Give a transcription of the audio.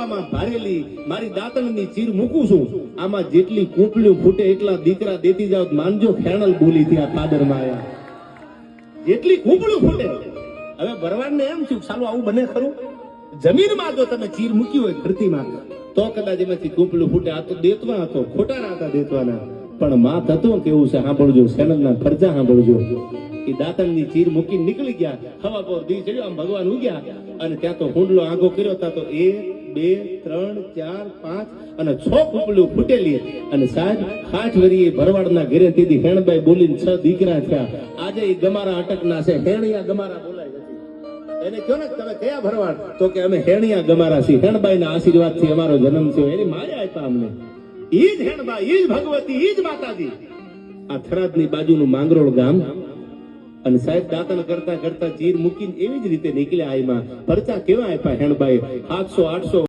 આમાં ભારેલી મારી દાંતણની ચીર મૂકું છું, આમાં જેટલી કૂંપલીઓ ફૂટે એટલા દીકરા દેતી જાવ. માનજો ખેણલ બોલી ત્યાં પાદરમાં આયા, જેટલી કૂંપલીઓ ફૂટે. હવે ભરવાડને એમ થયું સાલું આવું બને ખરું? જમીનમાં જો તમે ચીર મૂકી હોય ધરતીમાં તો કદાચ એમાંથી કૂંપલીઓ ફૂટે. આ તો દેતવા હતો, ખોટા હતા દેતવાના. પણ માં તત્વ કેવું છે સાંભળજો, સેનલના ફરજા સાંભળજો. એ દાંતણની ચીર મૂકી નીકળી ગયા. હવા પર દી ચડ્યો, આમ ભગવાન ઉગ્યા અને ત્યાં તો હુંડલો આંગો કર્યો. ત્યાં તો 1 2 3 4 5 અને 6 કૂંપલીઓ ફૂટેલી. અને સાહેબ 8 વરીએ ભરવાડના ઘરે તેથી હેણબાઈ બોલીને 6 દીકરા થયા. આજે એ ગમારા અટકના છે, હેણિયા ગમારા બોલાય નથી. એને કહો ને તમે કયા ભરવાડ? તો કે અમે હેણિયા ગમારા છીએ, હેણબાઈના આશીર્વાદથી અમારો જન્મ થયો. એની માયા આપ્યા અમને. ઈ જ હેણબાઈ, ઈ જ ભગવતી, ઈ જ માતાજી. આ થરાદની બાજુનું માંગરોળ ગામ. અને સાહેબ દાંતણ કરતા કરતા ચીર મૂકીને એવી જ રીતે નીકળ્યા. આઈમાં પરચા કેવા આપ્યા હેણબાઈ? 700 800